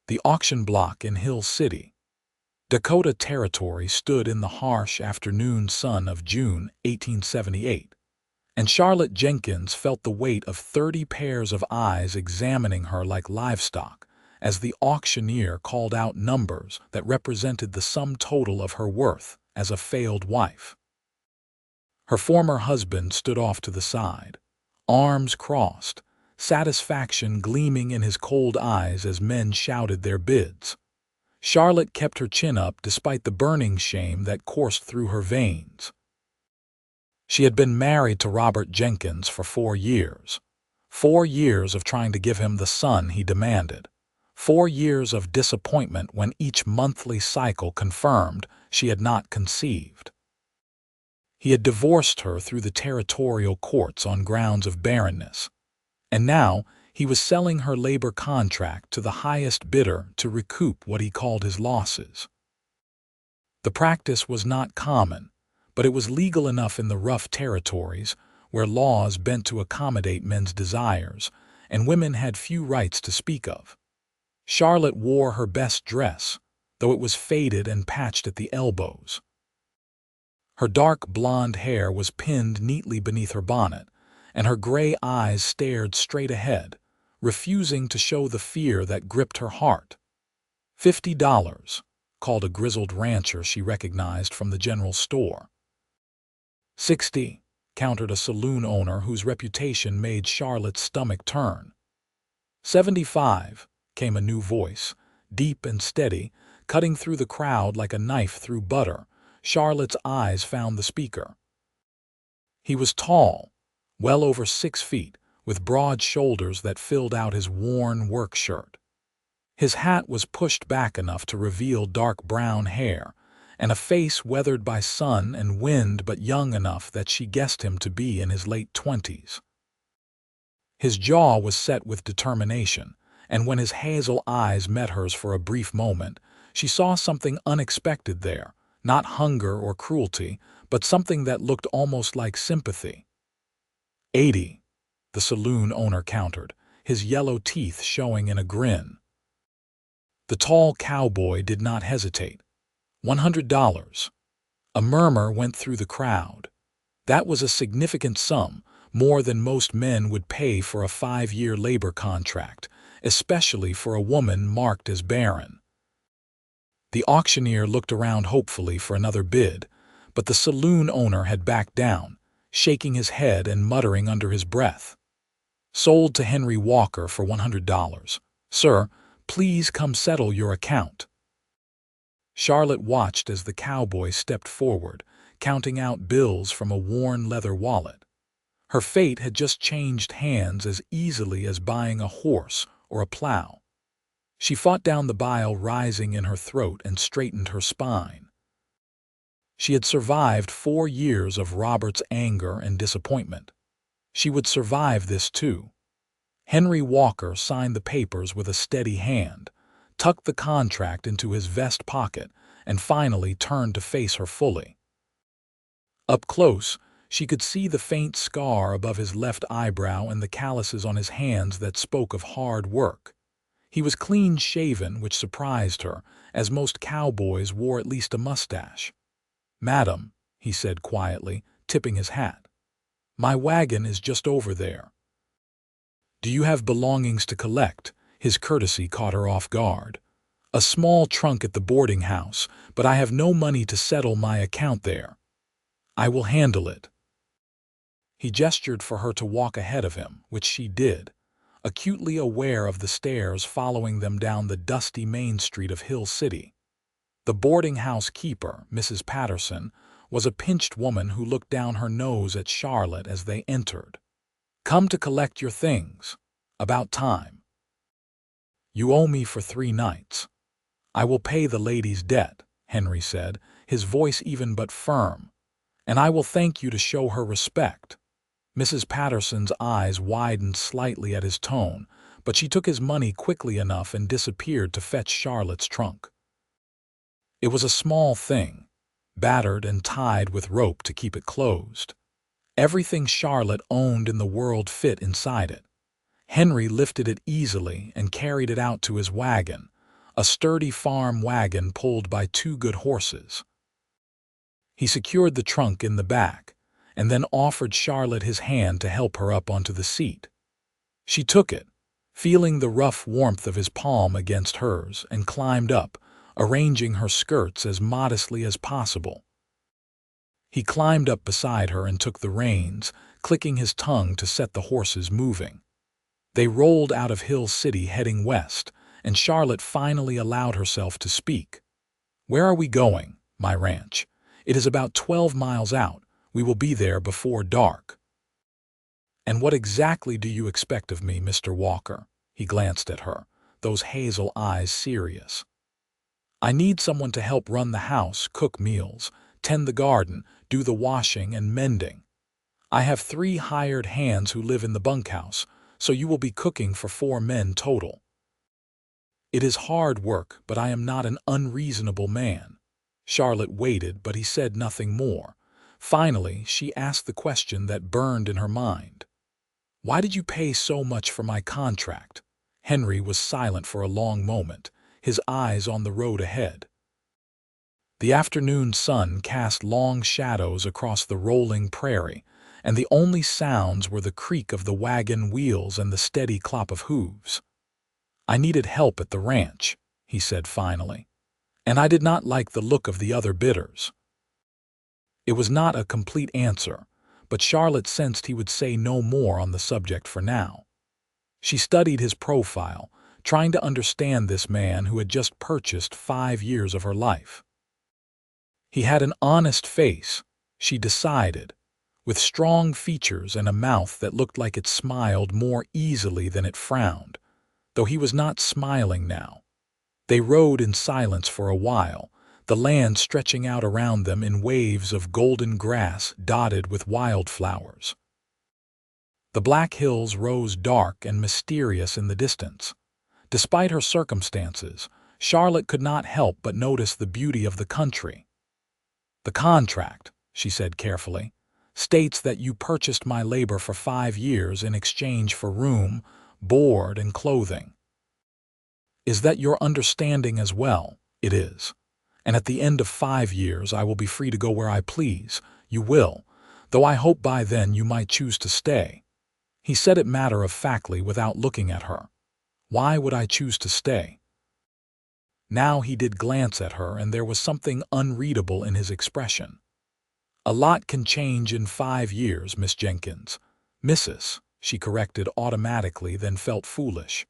The auction block in Hill City, Dakota Territory, stood in the harsh afternoon sun of June 1878, and Charlotte Jenkins felt the weight of 30 pairs of eyes examining her like livestock as the auctioneer called out numbers that represented the sum total of her worth as a failed wife. Her former husband stood off to the side, arms crossed, satisfaction gleaming in his cold eyes as men shouted their bids. Charlotte kept her chin up despite the burning shame that coursed through her veins. She had been married to Robert Jenkins for 4 years. 4 years of trying to give him the son he demanded. 4 years of disappointment when each monthly cycle confirmed she had not conceived. He had divorced her through the territorial courts on grounds of barrenness, and now he was selling her labor contract to the highest bidder to recoup what he called his losses. The practice was not common, but it was legal enough in the rough territories where laws bent to accommodate men's desires, and women had few rights to speak of. Charlotte wore her best dress, though it was faded and patched at the elbows. Her dark blonde hair was pinned neatly beneath her bonnet, and her gray eyes stared straight ahead, refusing to show the fear that gripped her heart. $50, called a grizzled rancher she recognized from the general store. 60, countered a saloon owner whose reputation made Charlotte's stomach turn. 75, came a new voice, deep and steady, cutting through the crowd like a knife through butter. Charlotte's eyes found the speaker. He was tall, well over 6 feet, with broad shoulders that filled out his worn work shirt. His hat was pushed back enough to reveal dark brown hair, and a face weathered by sun and wind but young enough that she guessed him to be in his late 20s. His jaw was set with determination, and when his hazel eyes met hers for a brief moment, she saw something unexpected there. Not hunger or cruelty, but something that looked almost like sympathy. 80, the saloon owner countered, his yellow teeth showing in a grin. The tall cowboy did not hesitate. $100. A murmur went through the crowd. That was a significant sum, more than most men would pay for a 5-year labor contract, especially for a woman marked as barren. The auctioneer looked around hopefully for another bid, but the saloon owner had backed down, shaking his head and muttering under his breath. Sold to Henry Walker for $100. Sir, please come settle your account. Charlotte watched as the cowboy stepped forward, counting out bills from a worn leather wallet. Her fate had just changed hands as easily as buying a horse or a plow. She fought down the bile rising in her throat and straightened her spine. She had survived 4 years of Robert's anger and disappointment. She would survive this too. Henry Walker signed the papers with a steady hand, tucked the contract into his vest pocket, and finally turned to face her fully. Up close, she could see the faint scar above his left eyebrow and the calluses on his hands that spoke of hard work. He was clean-shaven, which surprised her, as most cowboys wore at least a mustache. "Madam," he said quietly, tipping his hat, "my wagon is just over there." "Do you have belongings to collect?" His courtesy caught her off guard. "A small trunk at the boarding house, but I have no money to settle my account there." "I will handle it." He gestured for her to walk ahead of him, which she did, acutely aware of the stairs following them down the dusty main street of Hill City. The boarding house keeper, Mrs. Patterson, was a pinched woman who looked down her nose at Charlotte as they entered. "Come to collect your things. About time." "You owe me for 3 nights." "I will pay the lady's debt," Henry said, his voice even but firm. "And I will thank you to show her respect." Mrs. Patterson's eyes widened slightly at his tone, but she took his money quickly enough and disappeared to fetch Charlotte's trunk. It was a small thing, battered and tied with rope to keep it closed. Everything Charlotte owned in the world fit inside it. Henry lifted it easily and carried it out to his wagon, a sturdy farm wagon pulled by two good horses. He secured the trunk in the back, and then offered Charlotte his hand to help her up onto the seat. She took it, feeling the rough warmth of his palm against hers, and climbed up, arranging her skirts as modestly as possible. He climbed up beside her and took the reins, clicking his tongue to set the horses moving. They rolled out of Hill City heading west, and Charlotte finally allowed herself to speak. "Where are we going?" "My ranch. It is about 12 miles out. We will be there before dark." "And what exactly do you expect of me, Mr. Walker?" He glanced at her, those hazel eyes serious. "I need someone to help run the house, cook meals, tend the garden, do the washing and mending. I have 3 hired hands who live in the bunkhouse, so you will be cooking for 4 men total. It is hard work, but I am not an unreasonable man." Charlotte waited, but he said nothing more. Finally, she asked the question that burned in her mind. "Why did you pay so much for my contract?" Henry was silent for a long moment, his eyes on the road ahead. The afternoon sun cast long shadows across the rolling prairie, and the only sounds were the creak of the wagon wheels and the steady clop of hooves. "I needed help at the ranch," he said finally, "and I did not like the look of the other bidders." It was not a complete answer, but Charlotte sensed he would say no more on the subject for now. She studied his profile, trying to understand this man who had just purchased 5 years of her life. He had an honest face, she decided, with strong features and a mouth that looked like it smiled more easily than it frowned, though he was not smiling now. They rode in silence for a while, the land stretching out around them in waves of golden grass dotted with wildflowers. The Black Hills rose dark and mysterious in the distance. Despite her circumstances, Charlotte could not help but notice the beauty of the country. "The contract," she said carefully, "states that you purchased my labor for 5 years in exchange for room, board, and clothing. Is that your understanding as well?" "It is. And at the end of 5 years I will be free to go where I please." "You will, though I hope by then you might choose to stay." He said it matter-of-factly without looking at her. "Why would I choose to stay?" Now he did glance at her, and there was something unreadable in his expression. "A lot can change in 5 years, Miss Jenkins." "Mrs." she corrected automatically, then felt foolish.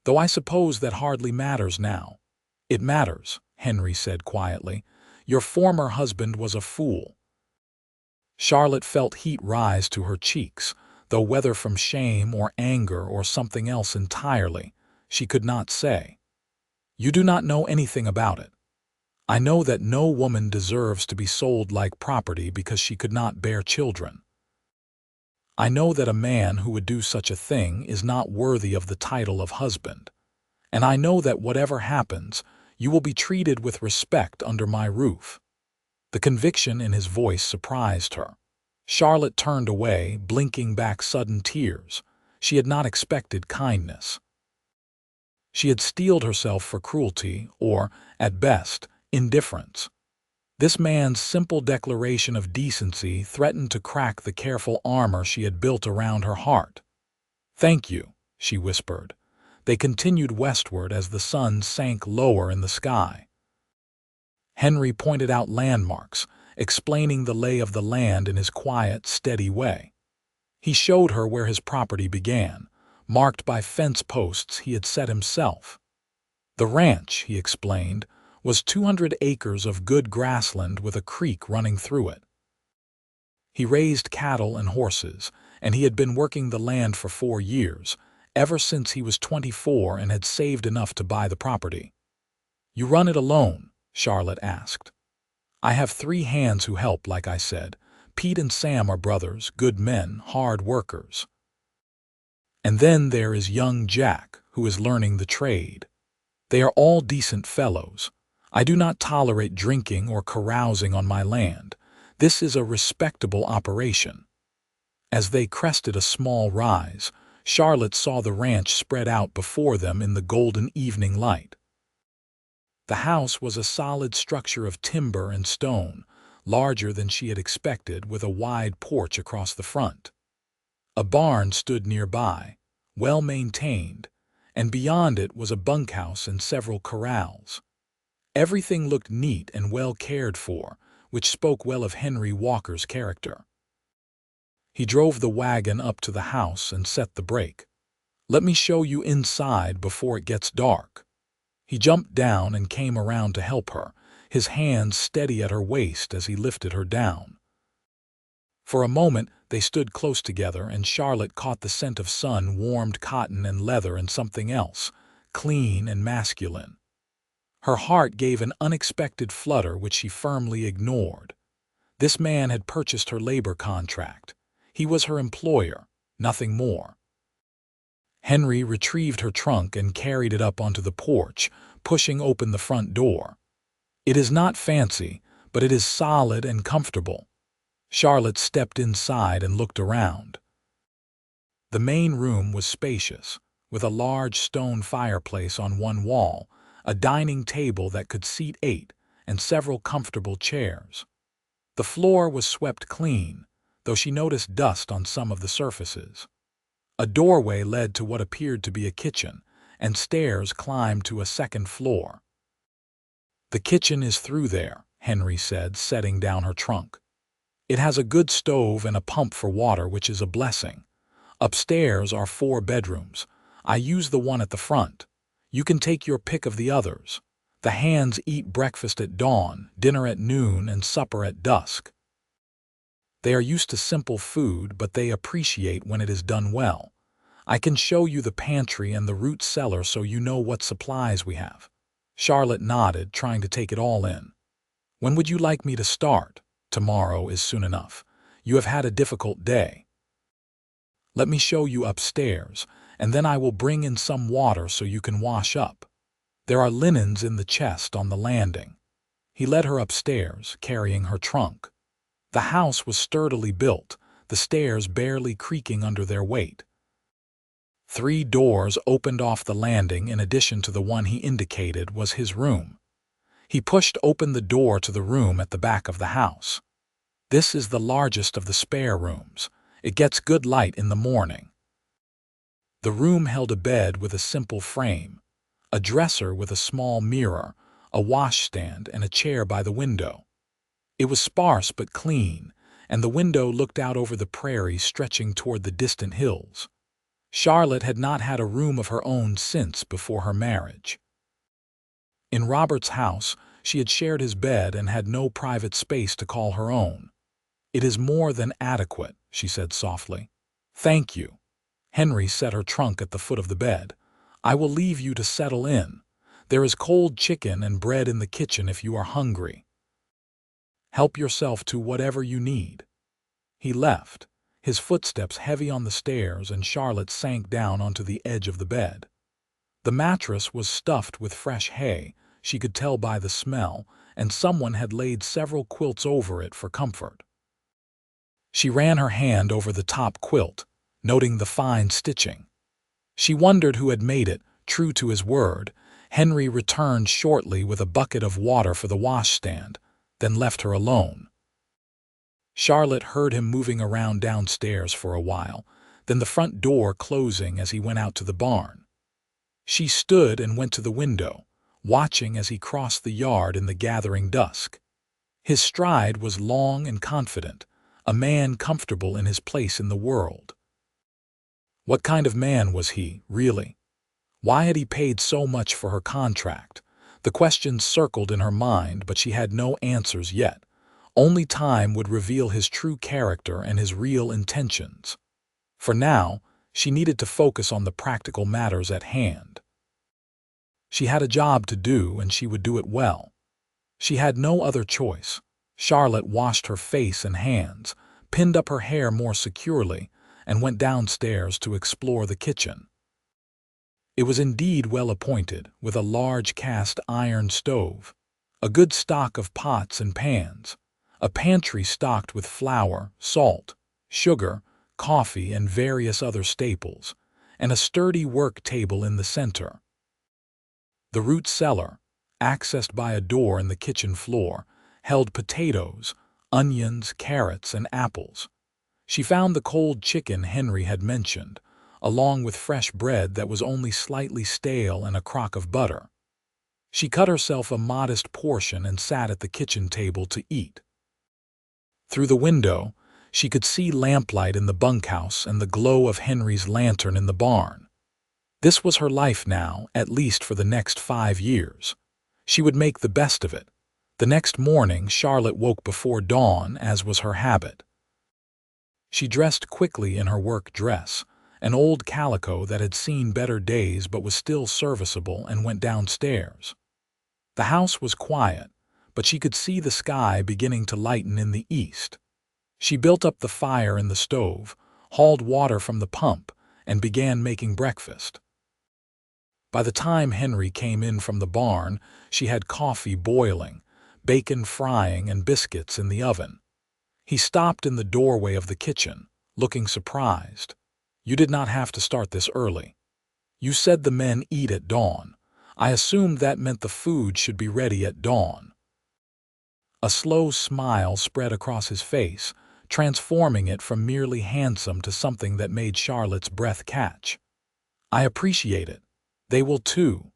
"Though I suppose that hardly matters now." "It matters," Henry said quietly. "Your former husband was a fool." Charlotte felt heat rise to her cheeks, though whether from shame or anger or something else entirely, she could not say. "You do not know anything about it. I know that no woman deserves to be sold like property because she could not bear children. I know that a man who would do such a thing is not worthy of the title of husband. And I know that whatever happens, you will be treated with respect under my roof." The conviction in his voice surprised her. Charlotte turned away, blinking back sudden tears. She had not expected kindness. She had steeled herself for cruelty, or, at best, indifference. This man's simple declaration of decency threatened to crack the careful armor she had built around her heart. "Thank you," she whispered. They continued westward as the sun sank lower in the sky. Henry pointed out landmarks, explaining the lay of the land in his quiet, steady way. He showed her where his property began, marked by fence posts he had set himself. The ranch, he explained, was 200 acres of good grassland with a creek running through it. He raised cattle and horses, and he had been working the land for 4 years, ever since he was 24, and had saved enough to buy the property. "You run it alone?" Charlotte asked. "I have 3 hands who help, like I said. Pete and Sam are brothers, good men, hard workers. And then there is young Jack, who is learning the trade. They are all decent fellows. I do not tolerate drinking or carousing on my land. This is a respectable operation." As they crested a small rise, Charlotte saw the ranch spread out before them in the golden evening light. The house was a solid structure of timber and stone, larger than she had expected, with a wide porch across the front. A barn stood nearby, well maintained, and beyond it was a bunkhouse and several corrals. Everything looked neat and well cared for, which spoke well of Henry Walker's character. He drove the wagon up to the house and set the brake. "Let me show you inside before it gets dark." He jumped down and came around to help her, his hands steady at her waist as he lifted her down. For a moment they stood close together, and Charlotte caught the scent of sun-warmed cotton and leather and something else, clean and masculine. Her heart gave an unexpected flutter which she firmly ignored. This man had purchased her labor contract. He was her employer, nothing more. Henry retrieved her trunk and carried it up onto the porch, pushing open the front door. "It is not fancy, but it is solid and comfortable." Charlotte stepped inside and looked around. The main room was spacious, with a large stone fireplace on one wall, a dining table that could seat 8, and several comfortable chairs. The floor was swept clean, though she noticed dust on some of the surfaces. A doorway led to what appeared to be a kitchen, and stairs climbed to a second floor. "The kitchen is through there," Henry said, setting down her trunk. "It has a good stove and a pump for water, which is a blessing. Upstairs are 4 bedrooms. I use the one at the front. You can take your pick of the others. The hands eat breakfast at dawn, dinner at noon, and supper at dusk. They are used to simple food, but they appreciate when it is done well. I can show you the pantry and the root cellar so you know what supplies we have." Charlotte nodded, trying to take it all in. "When would you like me to start?" "Tomorrow is soon enough. You have had a difficult day." "Let me show you upstairs, and then I will bring in some water so you can wash up. There are linens in the chest on the landing." He led her upstairs, carrying her trunk. The house was sturdily built, the stairs barely creaking under their weight. 3 doors opened off the landing. In addition to the one he indicated was his room. He pushed open the door to the room at the back of the house. "This is the largest of the spare rooms. It gets good light in the morning." The room held a bed with a simple frame, a dresser with a small mirror, a washstand, and a chair by the window. It was sparse but clean, and the window looked out over the prairie stretching toward the distant hills. Charlotte had not had a room of her own since before her marriage. In Robert's house, she had shared his bed and had no private space to call her own. "It is more than adequate," she said softly. "Thank you." Henry set her trunk at the foot of the bed. "I will leave you to settle in. There is cold chicken and bread in the kitchen if you are hungry. Help yourself to whatever you need." He left, his footsteps heavy on the stairs, and Charlotte sank down onto the edge of the bed. The mattress was stuffed with fresh hay, she could tell by the smell, and someone had laid several quilts over it for comfort. She ran her hand over the top quilt, noting the fine stitching. She wondered who had made it. True to his word, Henry returned shortly with a bucket of water for the washstand, then left her alone. Charlotte heard him moving around downstairs for a while, then the front door closing as he went out to the barn. She stood and went to the window, watching as he crossed the yard in the gathering dusk. His stride was long and confident, a man comfortable in his place in the world. What kind of man was he, really? Why had he paid so much for her contract? The questions circled in her mind, but she had no answers yet. Only time would reveal his true character and his real intentions. For now, she needed to focus on the practical matters at hand. She had a job to do, and she would do it well. She had no other choice. Charlotte washed her face and hands, pinned up her hair more securely, and went downstairs to explore the kitchen. It was indeed well appointed, with a large cast iron stove, a good stock of pots and pans, a pantry stocked with flour, salt, sugar, coffee, and various other staples, and a sturdy work table in the center. The root cellar, accessed by a door in the kitchen floor, held potatoes, onions, carrots, and apples. She found the cold chicken Henry had mentioned, along with fresh bread that was only slightly stale and a crock of butter. She cut herself a modest portion and sat at the kitchen table to eat. Through the window, she could see lamplight in the bunkhouse and the glow of Henry's lantern in the barn. This was her life now, at least for the next 5 years. She would make the best of it. The next morning, Charlotte woke before dawn, as was her habit. She dressed quickly in her work dress, an old calico that had seen better days but was still serviceable, and went downstairs. The house was quiet, but she could see the sky beginning to lighten in the east. She built up the fire in the stove, hauled water from the pump, and began making breakfast. By the time Henry came in from the barn, she had coffee boiling, bacon frying, and biscuits in the oven. He stopped in the doorway of the kitchen, looking surprised. "You did not have to start this early. You said the men eat at dawn. I assumed that meant the food should be ready at dawn." A slow smile spread across his face, transforming it from merely handsome to something that made Charlotte's breath catch. "I appreciate it. They will too."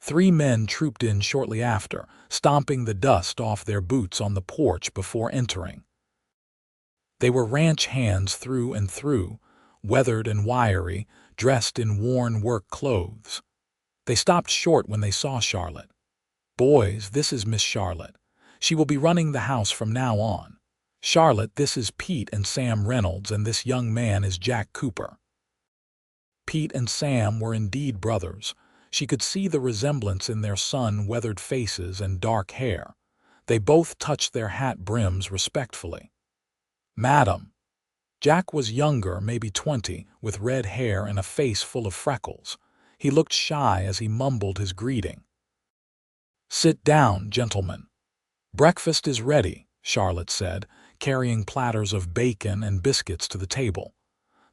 3 men trooped in shortly after, stomping the dust off their boots on the porch before entering. They were ranch hands through and through, weathered and wiry, dressed in worn work clothes. They stopped short when they saw Charlotte. "Boys, this is Miss Charlotte. She will be running the house from now on. Charlotte, this is Pete and Sam Reynolds, and this young man is Jack Cooper." Pete and Sam were indeed brothers. She could see the resemblance in their sun-weathered faces and dark hair. They both touched their hat brims respectfully. "Madam." Jack was younger, maybe 20, with red hair and a face full of freckles. He looked shy as he mumbled his greeting. "Sit down, gentlemen. Breakfast is ready," Charlotte said, carrying platters of bacon and biscuits to the table.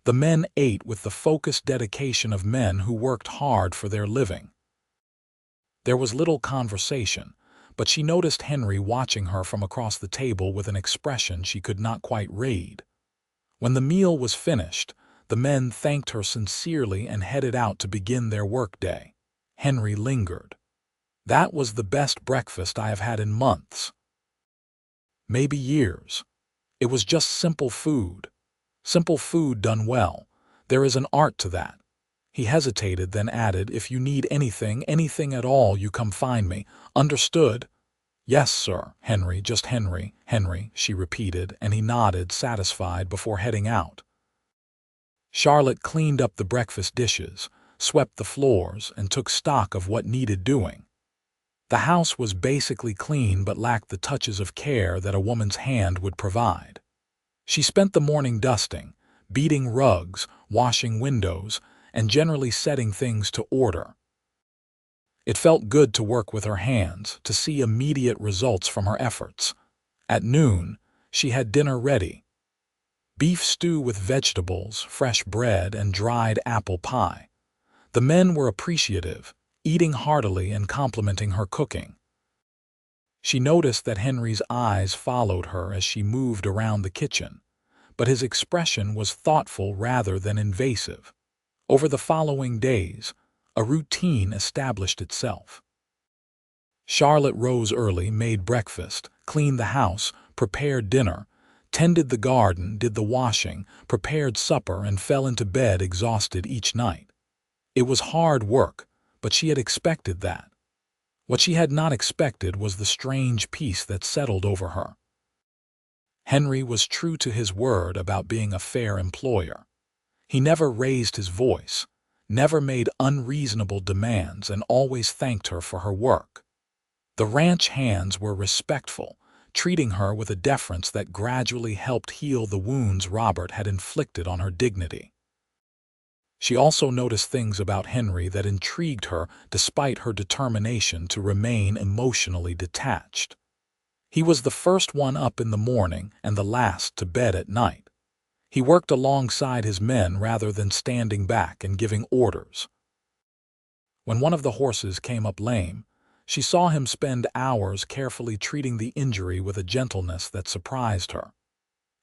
The men ate with the focused dedication of men who worked hard for their living. There was little conversation, but she noticed Henry watching her from across the table with an expression she could not quite read. When the meal was finished, the men thanked her sincerely and headed out to begin their workday. Henry lingered. "That was the best breakfast I have had in months. Maybe years. It was just simple food. Simple food done well. There is an art to that." He hesitated, then added, "If you need anything at all, you come find me. Understood?" "Yes, sir, Henry, just Henry, she repeated, and he nodded, satisfied, before heading out. Charlotte cleaned up the breakfast dishes, swept the floors, and took stock of what needed doing. The house was basically clean but lacked the touches of care that a woman's hand would provide. She spent the morning dusting, beating rugs, washing windows, and generally setting things to order. It felt good to work with her hands, to see immediate results from her efforts. At noon, she had dinner ready. Beef stew with vegetables, fresh bread, and dried apple pie. The men were appreciative, eating heartily and complimenting her cooking. She noticed that Henry's eyes followed her as she moved around the kitchen, but his expression was thoughtful rather than invasive. Over the following days, a routine established itself. Charlotte rose early, made breakfast, cleaned the house, prepared dinner, tended the garden, did the washing, prepared supper, and fell into bed exhausted each night. It was hard work, but she had expected that. What she had not expected was the strange peace that settled over her. Henry was true to his word about being a fair employer. He never raised his voice, never made unreasonable demands, and always thanked her for her work. The ranch hands were respectful, treating her with a deference that gradually helped heal the wounds Robert had inflicted on her dignity. She also noticed things about Henry that intrigued her despite her determination to remain emotionally detached. He was the first one up in the morning and the last to bed at night. He worked alongside his men rather than standing back and giving orders. When one of the horses came up lame, She saw him spend hours carefully treating the injury with a gentleness that surprised her.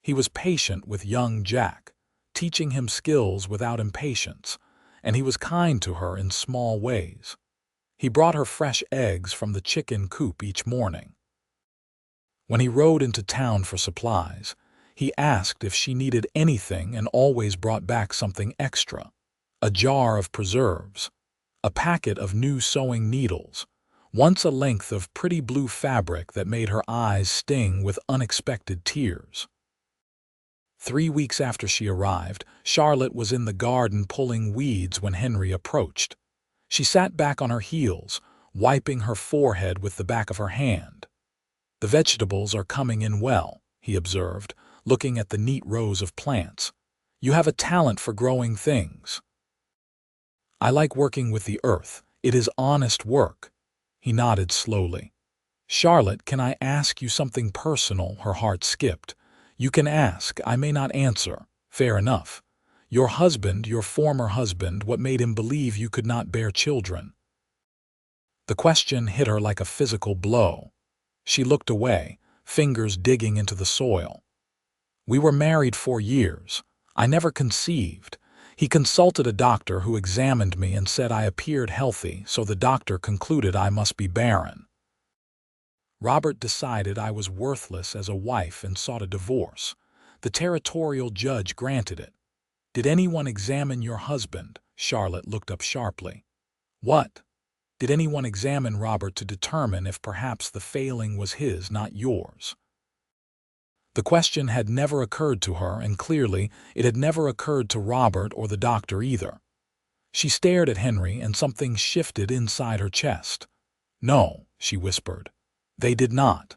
He was patient with young Jack, teaching him skills without impatience, and he was kind to her in small ways. He brought her fresh eggs from the chicken coop each morning. When he rode into town for supplies, he asked if she needed anything and always brought back something extra: a jar of preserves, a packet of new sewing needles, once a length of pretty blue fabric that made her eyes sting with unexpected tears. 3 weeks after she arrived, Charlotte was in the garden pulling weeds when Henry approached. She sat back on her heels, wiping her forehead with the back of her hand. "The vegetables are coming in well," he observed, looking at the neat rows of plants. "You have a talent for growing things." "I like working with the earth. It is honest work." He nodded slowly. "Charlotte, can I ask you something personal?" Her heart skipped. "You can ask. I may not answer." "Fair enough. Your husband, your former husband, what made him believe you could not bear children?" The question hit her like a physical blow. She looked away, fingers digging into the soil. "We were married 4 years. I never conceived. He consulted a doctor who examined me and said I appeared healthy, so the doctor concluded I must be barren. Robert decided I was worthless as a wife and sought a divorce. The territorial judge granted it. Did anyone examine your husband?" Charlotte looked up sharply. "What? Did anyone examine Robert to determine if perhaps the failing was his, not yours?" The question had never occurred to her, and clearly it had never occurred to Robert or the doctor either. She stared at Henry, and something shifted inside her chest. "No," she whispered. "They did not.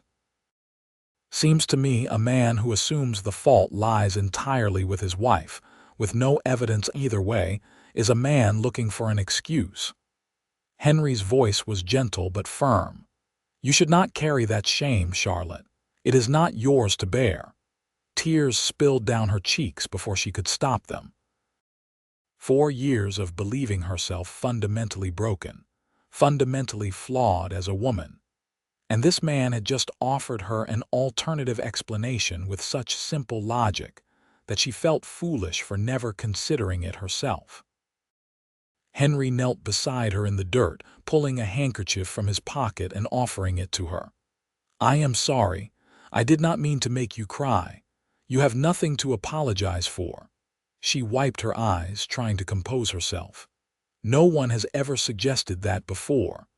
Seems to me a man who assumes the fault lies entirely with his wife, with no evidence either way, is a man looking for an excuse." Henry's voice was gentle but firm. "You should not carry that shame, Charlotte. It is not yours to bear." Tears spilled down her cheeks before she could stop them. 4 years of believing herself fundamentally broken, fundamentally flawed as a woman. And this man had just offered her an alternative explanation with such simple logic that she felt foolish for never considering it herself. Henry knelt beside her in the dirt, pulling a handkerchief from his pocket and offering it to her. "I am sorry. I did not mean to make you cry. You have nothing to apologize for." She wiped her eyes, trying to compose herself. "No one has ever suggested that before.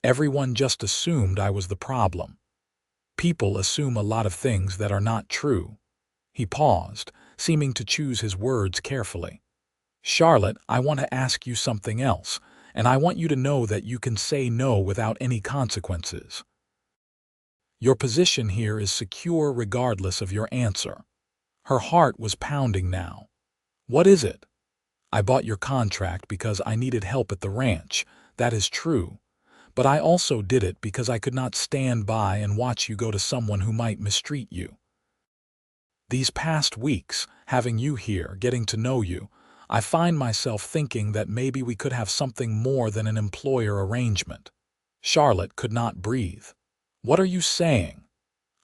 Everyone just assumed I was the problem. People assume a lot of things that are not true." He paused, seeming to choose his words carefully. "Charlotte, I want to ask you something else, and I want you to know that you can say no without any consequences. Your position here is secure regardless of your answer." Her heart was pounding now. "What is it?" "I bought your contract because I needed help at the ranch. That is true. But I also did it because I could not stand by and watch you go to someone who might mistreat you. These past weeks, having you here, getting to know you, I find myself thinking that maybe we could have something more than an employer arrangement." Charlotte could not breathe. "What are you saying?"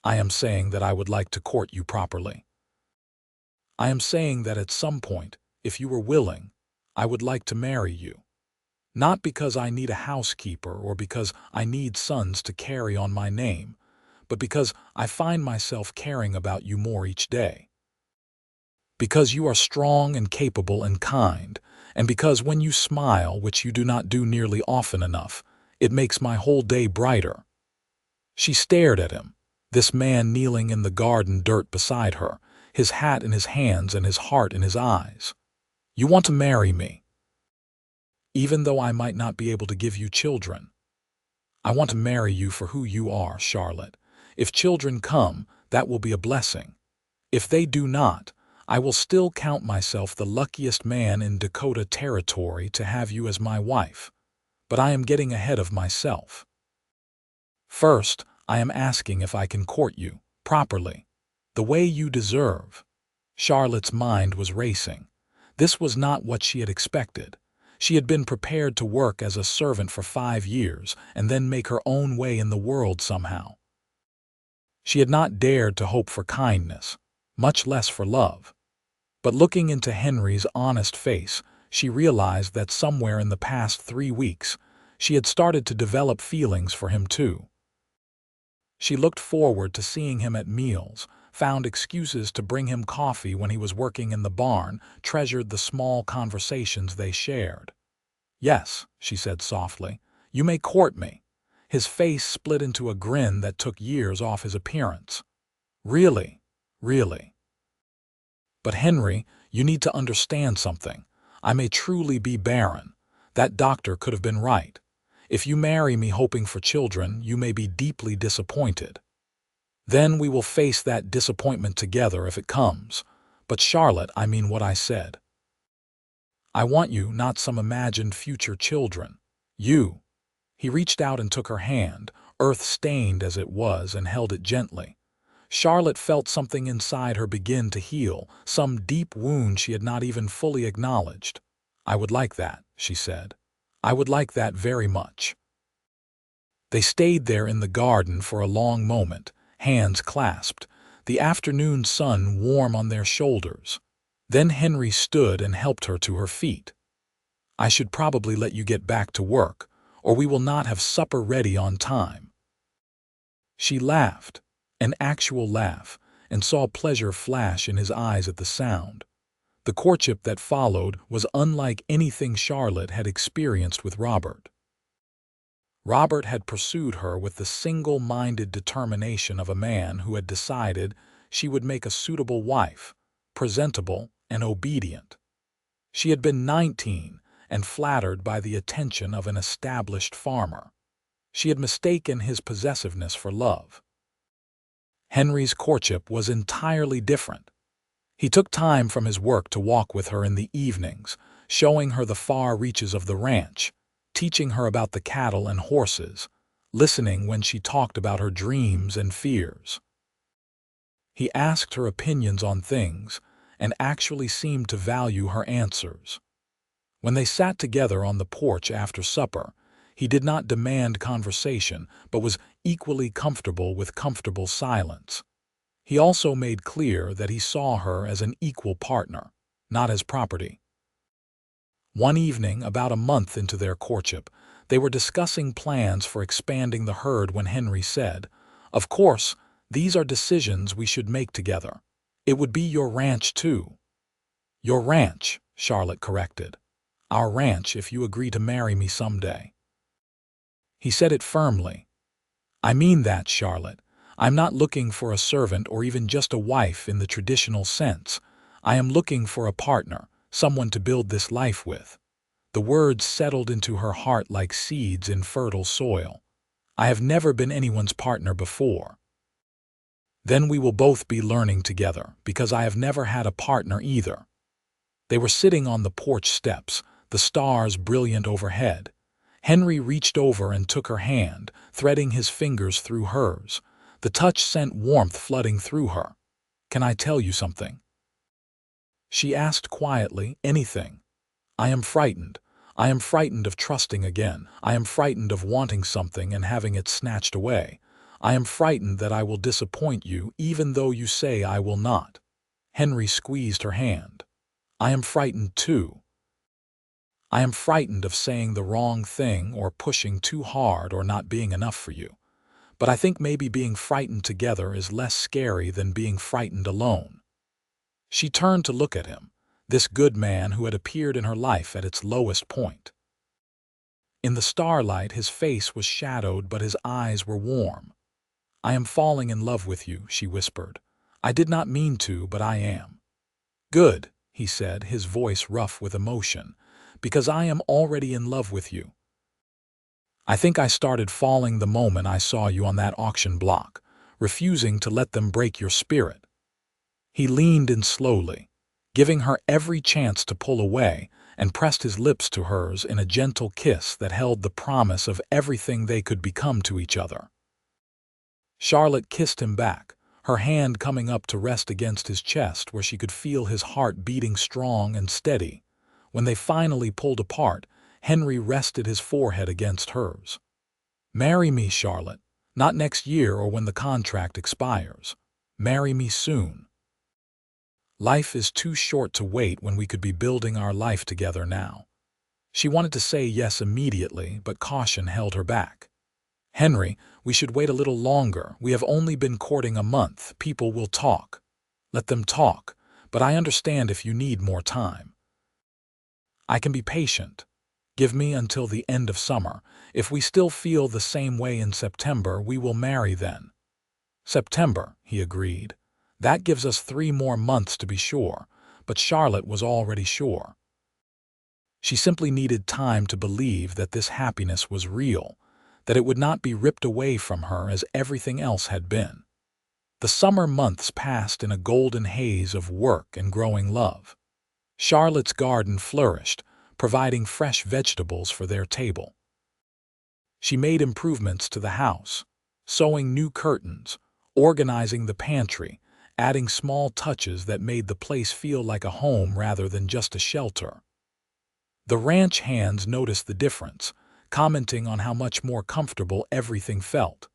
"I am saying that I would like to court you properly. I am saying that at some point, if you were willing, I would like to marry you. Not because I need a housekeeper or because I need sons to carry on my name, but because I find myself caring about you more each day. Because you are strong and capable and kind, and because when you smile, which you do not do nearly often enough, it makes my whole day brighter." She stared at him, this man kneeling in the garden dirt beside her, his hat in his hands and his heart in his eyes. "You want to marry me? Even though I might not be able to give you children? I want to marry you for who you are, Charlotte. If children come, that will be a blessing. If they do not, I will still count myself the luckiest man in Dakota Territory to have you as my wife. But I am getting ahead of myself. First, I am asking if I can court you, properly, the way you deserve." Charlotte's mind was racing. This was not what she had expected. She had been prepared to work as a servant for 5 years and then make her own way in the world somehow. She had not dared to hope for kindness, much less for love. But looking into Henry's honest face, she realized that somewhere in the past 3 weeks, she had started to develop feelings for him too. She looked forward to seeing him at meals, found excuses to bring him coffee when he was working in the barn, treasured the small conversations they shared. "Yes," she said softly, "you may court me." His face split into a grin that took years off his appearance. "Really, really. But Henry, you need to understand something. I may truly be barren. That doctor could have been right. If you marry me hoping for children, you may be deeply disappointed. Then we will face that disappointment together if it comes. But Charlotte, I mean what I said. I want you, not some imagined future children. You." He reached out and took her hand, earth-stained as it was, and held it gently. Charlotte felt something inside her begin to heal, some deep wound she had not even fully acknowledged. "I would like that," she said. "I would like that very much." They stayed there in the garden for a long moment, hands clasped, the afternoon sun warm on their shoulders. Then Henry stood and helped her to her feet. "I should probably let you get back to work, or we will not have supper ready on time." She laughed, an actual laugh, and saw pleasure flash in his eyes at the sound. The courtship that followed was unlike anything Charlotte had experienced with Robert. Robert had pursued her with the single-minded determination of a man who had decided she would make a suitable wife, presentable and obedient. She had been 19 and flattered by the attention of an established farmer. She had mistaken his possessiveness for love. Henry's courtship was entirely different. He took time from his work to walk with her in the evenings, showing her the far reaches of the ranch, teaching her about the cattle and horses, listening when she talked about her dreams and fears. He asked her opinions on things and actually seemed to value her answers. When they sat together on the porch after supper, he did not demand conversation, but was equally comfortable with comfortable silence. He also made clear that he saw her as an equal partner, not as property. One evening, about a month into their courtship, they were discussing plans for expanding the herd when Henry said, "Of course, these are decisions we should make together. It would be your ranch too." "Your ranch," Charlotte corrected. "Our ranch if you agree to marry me someday." He said it firmly. "I mean that, Charlotte. I'm not looking for a servant or even just a wife in the traditional sense. I am looking for a partner, someone to build this life with." The words settled into her heart like seeds in fertile soil. "I have never been anyone's partner before. Then we will both be learning together, because I have never had a partner either." They were sitting on the porch steps, the stars brilliant overhead. Henry reached over and took her hand, threading his fingers through hers. The touch sent warmth flooding through her. "Can I tell you something?" She asked quietly. "Anything." "I am frightened. I am frightened of trusting again. I am frightened of wanting something and having it snatched away. I am frightened that I will disappoint you, even though you say I will not." Henry squeezed her hand. "I am frightened too. I am frightened of saying the wrong thing or pushing too hard or not being enough for you. But I think maybe being frightened together is less scary than being frightened alone." She turned to look at him, this good man who had appeared in her life at its lowest point. In the starlight, his face was shadowed, but his eyes were warm. "I am falling in love with you," she whispered. "I did not mean to, but I am." "Good," he said, his voice rough with emotion, "because I am already in love with you. I think I started falling the moment I saw you on that auction block, refusing to let them break your spirit." He leaned in slowly, giving her every chance to pull away, and pressed his lips to hers in a gentle kiss that held the promise of everything they could become to each other. Charlotte kissed him back, her hand coming up to rest against his chest where she could feel his heart beating strong and steady. When they finally pulled apart, Henry rested his forehead against hers. "Marry me, Charlotte. Not next year or when the contract expires. Marry me soon. Life is too short to wait when we could be building our life together now." She wanted to say yes immediately, but caution held her back. "Henry, we should wait a little longer. We have only been courting a month. People will talk." "Let them talk, but I understand if you need more time." "I can be patient. Give me until the end of summer. If we still feel the same way in September, we will marry then." "September," he agreed. "That gives us 3 more months to be sure." But Charlotte was already sure. She simply needed time to believe that this happiness was real, that it would not be ripped away from her as everything else had been. The summer months passed in a golden haze of work and growing love. Charlotte's garden flourished, providing fresh vegetables for their table. She made improvements to the house, sewing new curtains, organizing the pantry, adding small touches that made the place feel like a home rather than just a shelter. The ranch hands noticed the difference, commenting on how much more comfortable everything felt.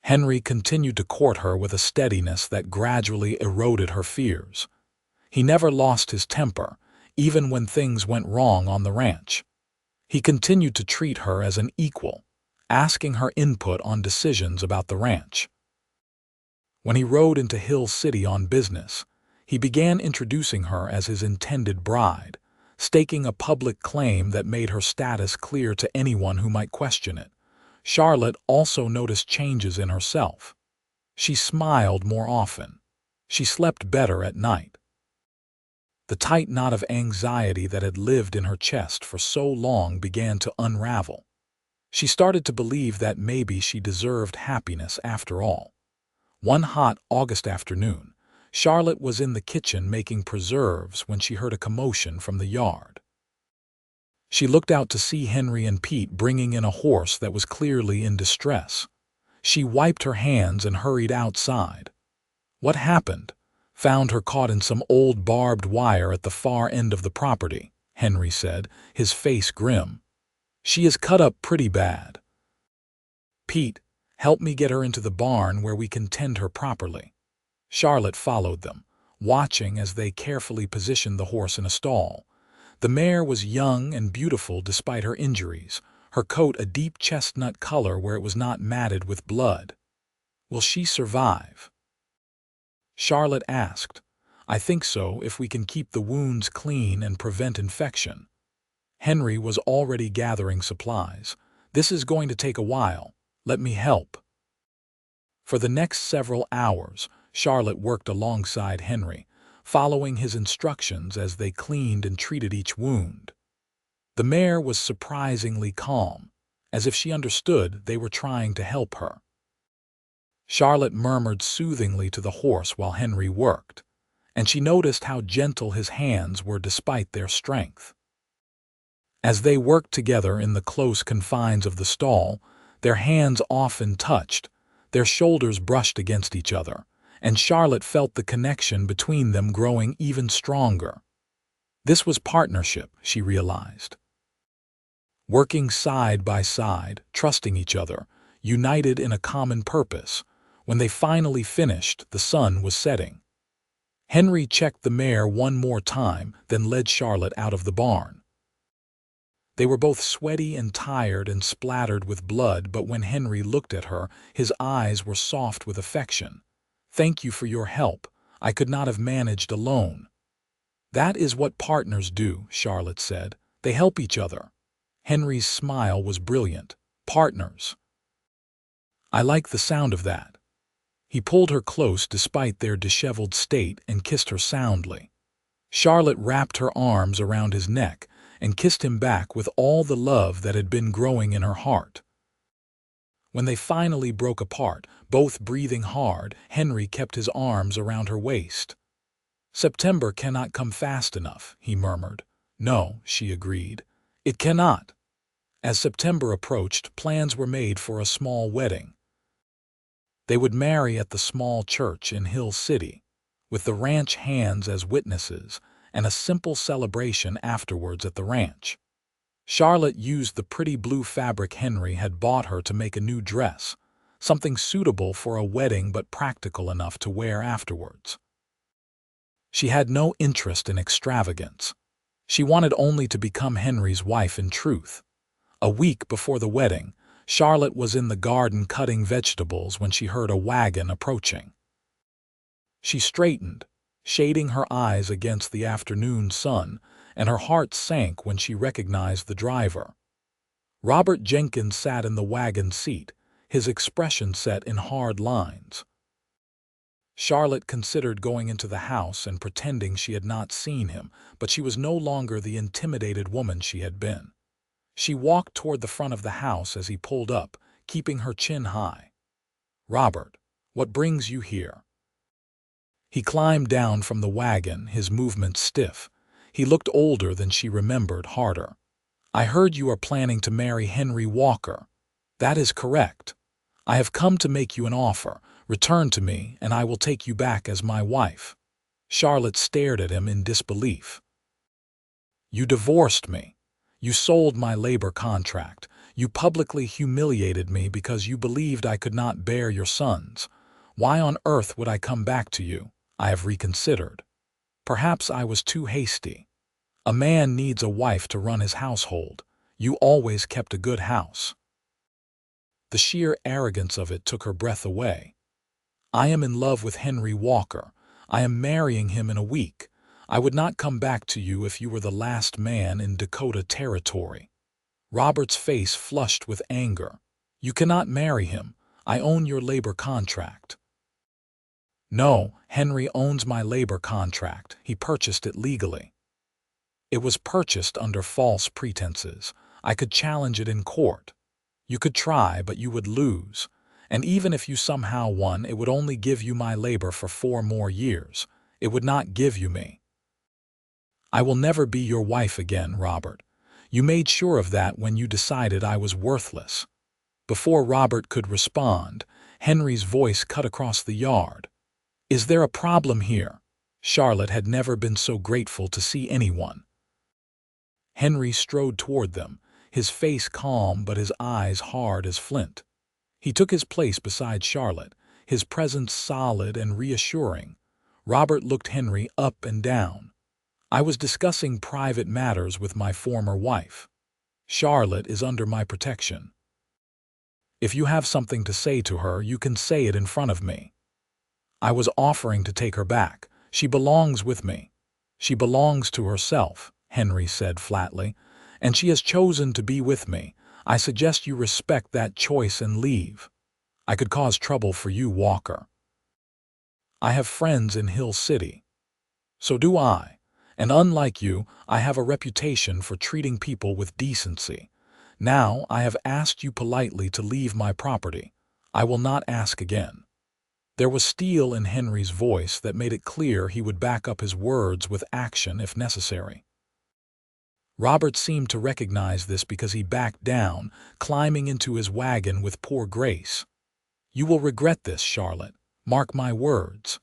Henry continued to court her with a steadiness that gradually eroded her fears. He never lost his temper, even when things went wrong on the ranch. He continued to treat her as an equal, asking her input on decisions about the ranch. When he rode into Hill City on business, he began introducing her as his intended bride, staking a public claim that made her status clear to anyone who might question it. Charlotte also noticed changes in herself. She smiled more often. She slept better at night. The tight knot of anxiety that had lived in her chest for so long began to unravel. She started to believe that maybe she deserved happiness after all. One hot August afternoon, Charlotte was in the kitchen making preserves when she heard a commotion from the yard. She looked out to see Henry and Pete bringing in a horse that was clearly in distress. She wiped her hands and hurried outside. "What happened?" "Found her caught in some old barbed wire at the far end of the property," Henry said, his face grim. "She is cut up pretty bad. Pete, help me get her into the barn where we can tend her properly." Charlotte followed them, watching as they carefully positioned the horse in a stall. The mare was young and beautiful despite her injuries, her coat a deep chestnut color where it was not matted with blood. "Will she survive?" Charlotte asked. "I think so if we can keep the wounds clean and prevent infection." Henry was already gathering supplies. "This is going to take a while. Let me help." For the next several hours, Charlotte worked alongside Henry, following his instructions as they cleaned and treated each wound. The mare was surprisingly calm, as if she understood they were trying to help her. Charlotte murmured soothingly to the horse while Henry worked, and she noticed how gentle his hands were despite their strength. As they worked together in the close confines of the stall, their hands often touched, their shoulders brushed against each other, and Charlotte felt the connection between them growing even stronger. This was partnership, she realized. Working side by side, trusting each other, united in a common purpose. When they finally finished, the sun was setting. Henry checked the mare one more time, then led Charlotte out of the barn. They were both sweaty and tired and splattered with blood, but when Henry looked at her, his eyes were soft with affection. "Thank you for your help. I could not have managed alone." "That is what partners do," Charlotte said. "They help each other." Henry's smile was brilliant. "Partners. I like the sound of that." He pulled her close despite their disheveled state and kissed her soundly. Charlotte wrapped her arms around his neck and kissed him back with all the love that had been growing in her heart. When they finally broke apart, both breathing hard, Henry kept his arms around her waist. "September cannot come fast enough," he murmured. "No," she agreed. "It cannot." As September approached, plans were made for a small wedding. They would marry at the small church in Hill City, with the ranch hands as witnesses, and a simple celebration afterwards at the ranch. Charlotte used the pretty blue fabric Henry had bought her to make a new dress, something suitable for a wedding but practical enough to wear afterwards. She had no interest in extravagance. She wanted only to become Henry's wife in truth. A week before the wedding, Charlotte was in the garden cutting vegetables when she heard a wagon approaching. She straightened, shading her eyes against the afternoon sun, and her heart sank when she recognized the driver. Robert Jenkins sat in the wagon seat, his expression set in hard lines. Charlotte considered going into the house and pretending she had not seen him, but she was no longer the intimidated woman she had been. She walked toward the front of the house as he pulled up, keeping her chin high. "Robert, what brings you here?" He climbed down from the wagon, his movements stiff. He looked older than she remembered, harder. "I heard you are planning to marry Henry Walker." "That is correct. I have come to make you an offer. Return to me, and I will take you back as my wife." Charlotte stared at him in disbelief. "You divorced me. You sold my labor contract. You publicly humiliated me because you believed I could not bear your sons. Why on earth would I come back to you? I have reconsidered. Perhaps I was too hasty. A man needs a wife to run his household. You always kept a good house." The sheer arrogance of it took her breath away. "I am in love with Henry Walker. I am marrying him in a week. I would not come back to you if you were the last man in Dakota Territory." Robert's face flushed with anger. "You cannot marry him. I own your labor contract." "No, Henry owns my labor contract. He purchased it legally." "It was purchased under false pretenses. I could challenge it in court." "You could try, but you would lose. And even if you somehow won, it would only give you my labor for 4 more years. It would not give you me." "I will never be your wife again, Robert. You made sure of that when you decided I was worthless." Before Robert could respond, Henry's voice cut across the yard. "Is there a problem here?" Charlotte had never been so grateful to see anyone. Henry strode toward them, his face calm but his eyes hard as flint. He took his place beside Charlotte, his presence solid and reassuring. Robert looked Henry up and down. "I was discussing private matters with my former wife. Charlotte is under my protection. If you have something to say to her, you can say it in front of me. I was offering to take her back. She belongs with me." "She belongs to herself," Henry said flatly, "and she has chosen to be with me. I suggest you respect that choice and leave. I could cause trouble for you, Walker." "I have friends in Hill City." "So do I. And unlike you, I have a reputation for treating people with decency. Now I have asked you politely to leave my property. I will not ask again." There was steel in Henry's voice that made it clear he would back up his words with action if necessary. Robert seemed to recognize this because he backed down, climbing into his wagon with poor grace. "You will regret this, Charlotte. Mark my words."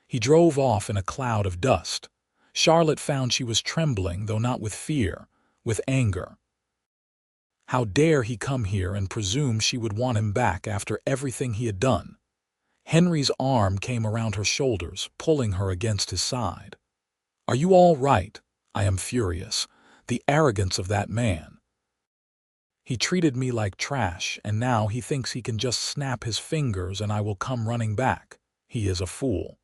He drove off in a cloud of dust. Charlotte found she was trembling, though not with fear, with anger. How dare he come here and presume she would want him back after everything he had done? Henry's arm came around her shoulders, pulling her against his side. "Are you all right? I am furious. The arrogance of that man. He treated me like trash, and now he thinks he can just snap his fingers and I will come running back. He is a fool.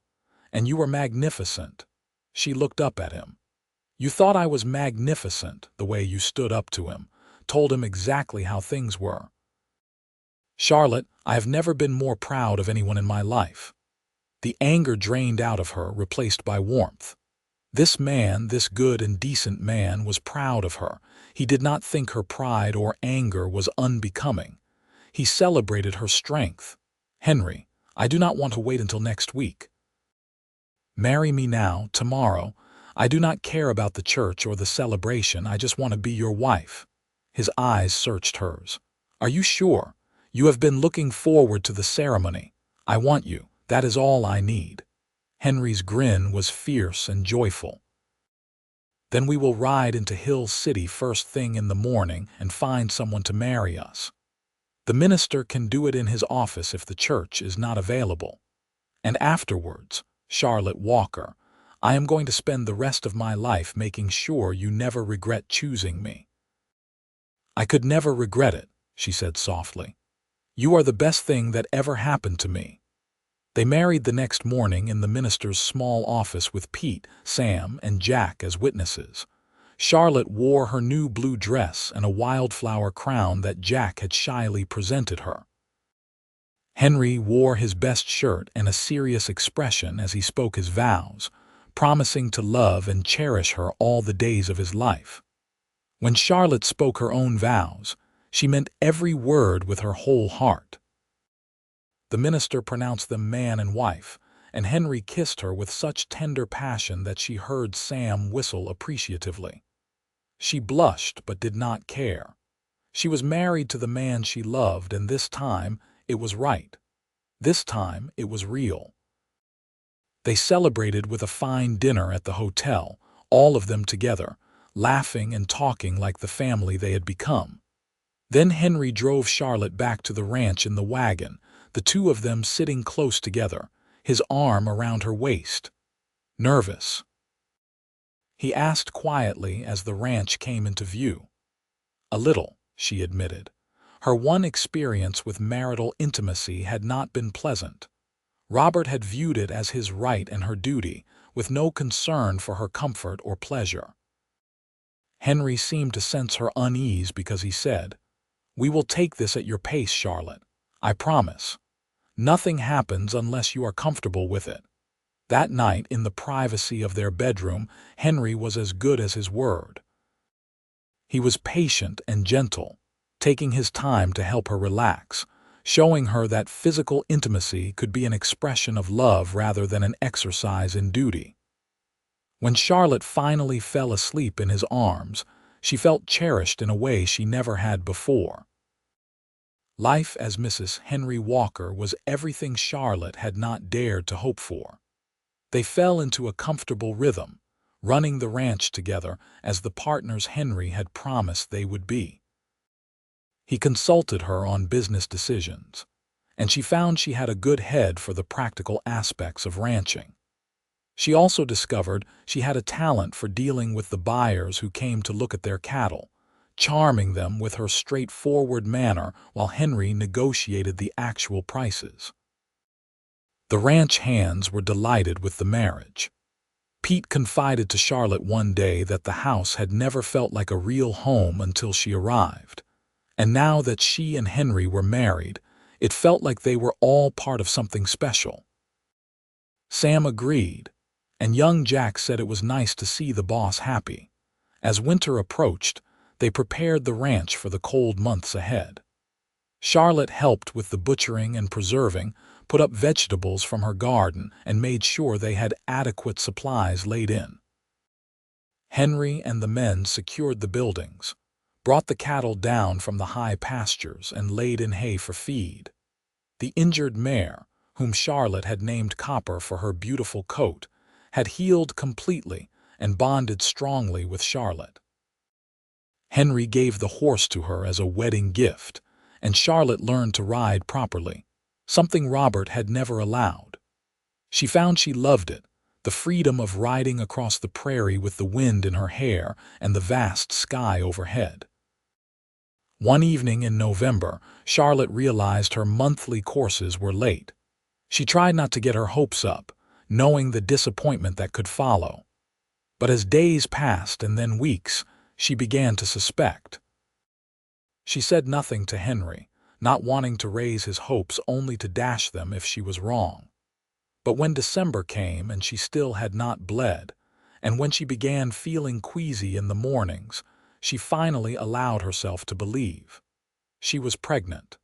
And you are magnificent." She looked up at him. "You thought I was magnificent, the way you stood up to him, told him exactly how things were." "Charlotte, I have never been more proud of anyone in my life." The anger drained out of her, replaced by warmth. This man, this good and decent man, was proud of her. He did not think her pride or anger was unbecoming. He celebrated her strength. "Henry, I do not want to wait until next week. Marry me now, tomorrow. I do not care about the church or the celebration. I just want to be your wife." His eyes searched hers. "Are you sure? You have been looking forward to the ceremony. I want you. That is all I need." Henry's grin was fierce and joyful. Then we will ride into Hill City first thing in the morning and find someone to marry us. The minister can do it in his office if the church is not available. And afterwards, Charlotte Walker, I am going to spend the rest of my life making sure you never regret choosing me." "I could never regret it," she said softly. "You are the best thing that ever happened to me." They married the next morning in the minister's small office with Pete, Sam, and Jack as witnesses. Charlotte wore her new blue dress and a wildflower crown that Jack had shyly presented her. Henry wore his best shirt and a serious expression as he spoke his vows, promising to love and cherish her all the days of his life. When Charlotte spoke her own vows, she meant every word with her whole heart. The minister pronounced them man and wife, and Henry kissed her with such tender passion that she heard Sam whistle appreciatively. She blushed but did not care. She was married to the man she loved, and this time it was right. This time it was real. They celebrated with a fine dinner at the hotel, all of them together, laughing and talking like the family they had become. Then Henry drove Charlotte back to the ranch in the wagon, the two of them sitting close together, his arm around her waist. "Nervous?" he asked quietly as the ranch came into view. "A little," she admitted. Her one experience with marital intimacy had not been pleasant. Robert had viewed it as his right and her duty, with no concern for her comfort or pleasure. Henry seemed to sense her unease because he said, "We will take this at your pace, Charlotte. I promise. Nothing happens unless you are comfortable with it." That night, in the privacy of their bedroom, Henry was as good as his word. He was patient and gentle, taking his time to help her relax, showing her that physical intimacy could be an expression of love rather than an exercise in duty. When Charlotte finally fell asleep in his arms, she felt cherished in a way she never had before. Life as Mrs. Henry Walker was everything Charlotte had not dared to hope for. They fell into a comfortable rhythm, running the ranch together as the partners Henry had promised they would be. He consulted her on business decisions, and she found she had a good head for the practical aspects of ranching. She also discovered she had a talent for dealing with the buyers who came to look at their cattle, charming them with her straightforward manner while Henry negotiated the actual prices. The ranch hands were delighted with the marriage. Pete confided to Charlotte one day that the house had never felt like a real home until she arrived, and now that she and Henry were married, it felt like they were all part of something special. Sam agreed, and young Jack said it was nice to see the boss happy. As winter approached, they prepared the ranch for the cold months ahead. Charlotte helped with the butchering and preserving, put up vegetables from her garden, and made sure they had adequate supplies laid in. Henry and the men secured the buildings, brought the cattle down from the high pastures, and laid in hay for feed. The injured mare, whom Charlotte had named Copper for her beautiful coat, had healed completely and bonded strongly with Charlotte. Henry gave the horse to her as a wedding gift, and Charlotte learned to ride properly, something Robert had never allowed. She found she loved it, the freedom of riding across the prairie with the wind in her hair and the vast sky overhead. One evening in November, Charlotte realized her monthly courses were late. She tried not to get her hopes up, knowing the disappointment that could follow. But as days passed and then weeks, she began to suspect. She said nothing to Henry, not wanting to raise his hopes only to dash them if she was wrong. But when December came and she still had not bled, and when she began feeling queasy in the mornings, she finally allowed herself to believe. She was pregnant.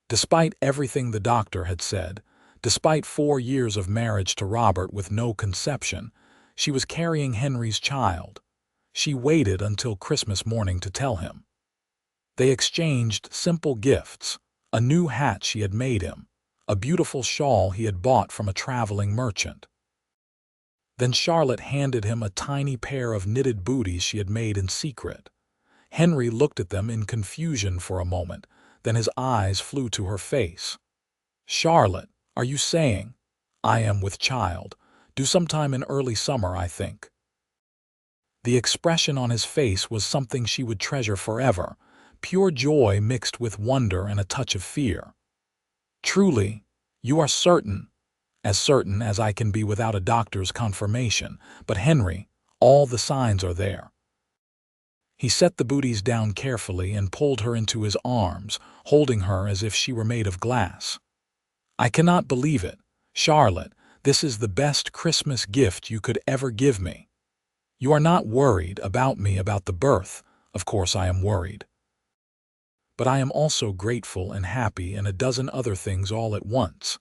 Despite everything the doctor had said, despite 4 years of marriage to Robert with no conception, she was carrying Henry's child. She waited until Christmas morning to tell him. They exchanged simple gifts, a new hat she had made him, a beautiful shawl he had bought from a traveling merchant. Then Charlotte handed him a tiny pair of knitted booties she had made in secret. Henry looked at them in confusion for a moment, then his eyes flew to her face. "Charlotte, are you saying—" "I am with child. Due sometime in early summer, I think." The expression on his face was something she would treasure forever, pure joy mixed with wonder and a touch of fear. "Truly, you are certain?" "As certain as I can be without a doctor's confirmation. But Henry, all the signs are there." He set the booties down carefully and pulled her into his arms, holding her as if she were made of glass. "I cannot believe it. Charlotte, this is the best Christmas gift you could ever give me. You are not worried about me about the birth. Of course I am worried. But I am also grateful and happy and a dozen other things all at once."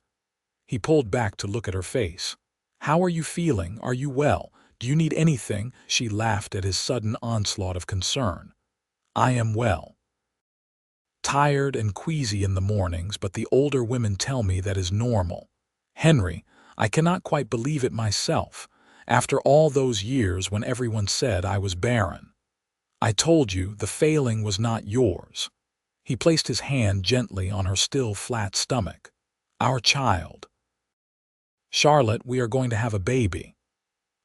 He pulled back to look at her face. "How are you feeling? Are you well? Do you need anything?" She laughed at his sudden onslaught of concern. "I am well. Tired and queasy in the mornings, but the older women tell me that is normal. Henry, I cannot quite believe it myself, after all those years when everyone said I was barren. I told you the failing was not yours." He placed his hand gently on her still flat stomach. "Our child. Charlotte, we are going to have a baby."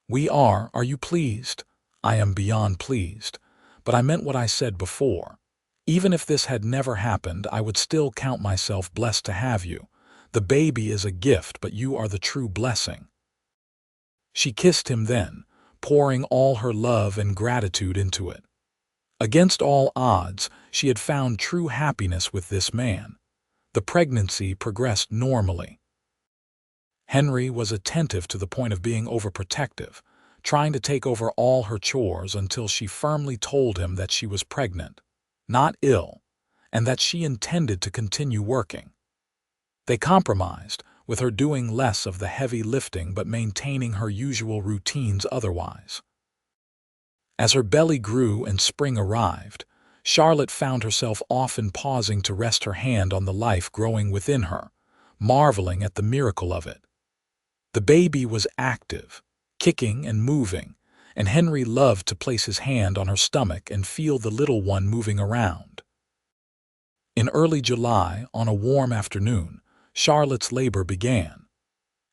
"We are. Are you pleased?" "I am beyond pleased. But I meant what I said before. Even if this had never happened, I would still count myself blessed to have you. The baby is a gift, but you are the true blessing." She kissed him then, pouring all her love and gratitude into it. Against all odds, she had found true happiness with this man. The pregnancy progressed normally. Henry was attentive to the point of being overprotective, trying to take over all her chores until she firmly told him that she was pregnant, not ill, and that she intended to continue working. They compromised, with her doing less of the heavy lifting but maintaining her usual routines otherwise. As her belly grew and spring arrived, Charlotte found herself often pausing to rest her hand on the life growing within her, marveling at the miracle of it. The baby was active, kicking and moving, and Henry loved to place his hand on her stomach and feel the little one moving around. In early July, on a warm afternoon, Charlotte's labor began.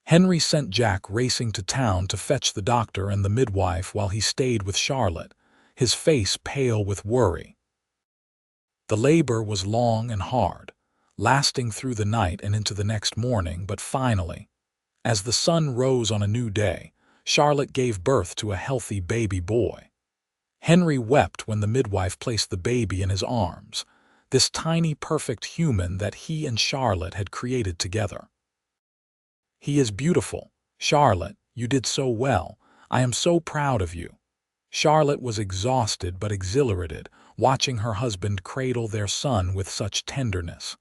Henry sent Jack racing to town to fetch the doctor and the midwife while he stayed with Charlotte, his face pale with worry. The labor was long and hard, lasting through the night and into the next morning, but finally, as the sun rose on a new day, Charlotte gave birth to a healthy baby boy. Henry wept when the midwife placed the baby in his arms, this tiny perfect human that he and Charlotte had created together. "He is beautiful. Charlotte, you did so well. I am so proud of you." Charlotte was exhausted but exhilarated, watching her husband cradle their son with such tenderness.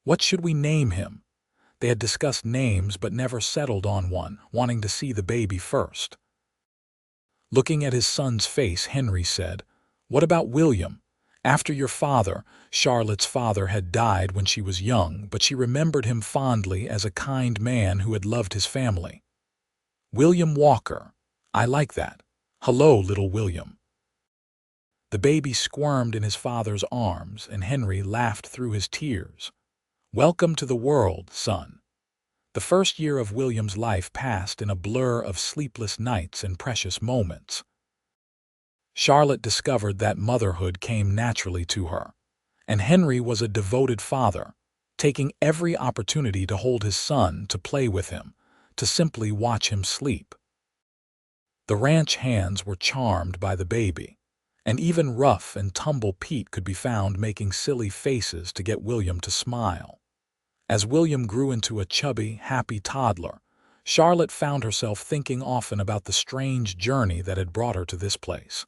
"What should we name him?" They had discussed names but never settled on one, wanting to see the baby first. Looking at his son's face, Henry said, "What about William? After your father," Charlotte's father had died when she was young, but she remembered him fondly as a kind man who had loved his family. "William Walker. I like that. Hello, little William." The baby squirmed in his father's arms, and Henry laughed through his tears. "Welcome to the world, son." The first year of William's life passed in a blur of sleepless nights and precious moments. Charlotte discovered that motherhood came naturally to her, and Henry was a devoted father, taking every opportunity to hold his son, to play with him, to simply watch him sleep. The ranch hands were charmed by the baby, and even rough and tumble Pete could be found making silly faces to get William to smile. As William grew into a chubby, happy toddler, Charlotte found herself thinking often about the strange journey that had brought her to this place.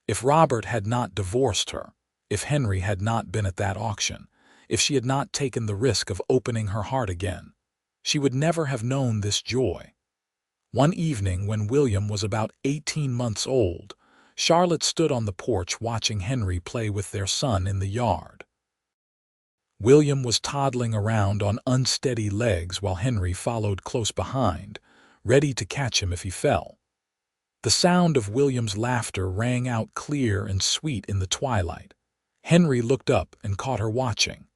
If Robert had not divorced her, if Henry had not been at that auction, if she had not taken the risk of opening her heart again, she would never have known this joy. One evening when William was about 18 months old, Charlotte stood on the porch watching Henry play with their son in the yard. William was toddling around on unsteady legs while Henry followed close behind, ready to catch him if he fell. The sound of William's laughter rang out clear and sweet in the twilight. Henry looked up and caught her watching.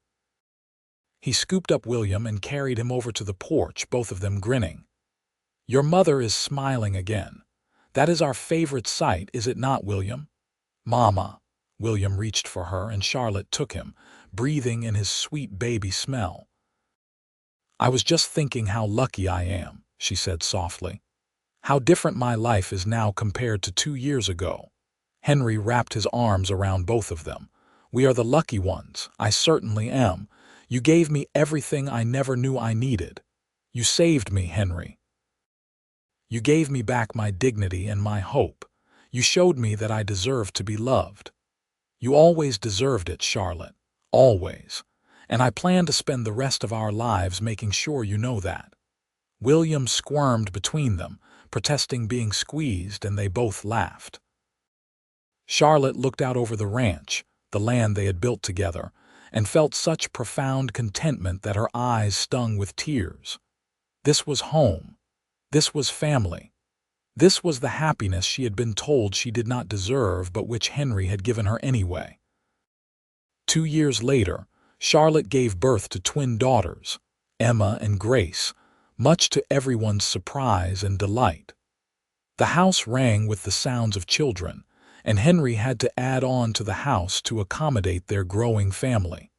He scooped up William and carried him over to the porch, both of them grinning. "Your mother is smiling again. That is our favorite sight, is it not, William?" "Mama." William reached for her and Charlotte took him, breathing in his sweet baby smell. "I was just thinking how lucky I am," she said softly. "How different my life is now compared to 2 years ago." Henry wrapped his arms around both of them. "We are the lucky ones. I certainly am. You gave me everything I never knew I needed. You saved me, Henry. You gave me back my dignity and my hope. You showed me that I deserved to be loved. You always deserved it, Charlotte. Always. And I plan to spend the rest of our lives making sure you know that." William squirmed between them, protesting being squeezed, and they both laughed. Charlotte looked out over the ranch, the land they had built together, and felt such profound contentment that her eyes stung with tears. This was home. This was family. This was the happiness she had been told she did not deserve, but which Henry had given her anyway. 2 years later, Charlotte gave birth to twin daughters, Emma and Grace, much to everyone's surprise and delight. The house rang with the sounds of children, and Henry had to add on to the house to accommodate their growing family.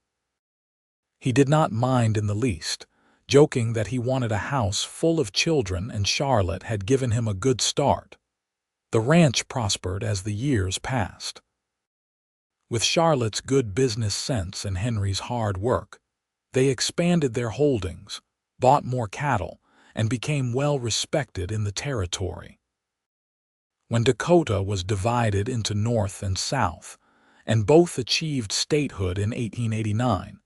He did not mind in the least, joking that he wanted a house full of children, and Charlotte had given him a good start. The ranch prospered as the years passed. With Charlotte's good business sense and Henry's hard work, they expanded their holdings, bought more cattle, and became well respected in the territory. When Dakota was divided into North and South, and both achieved statehood in 1889,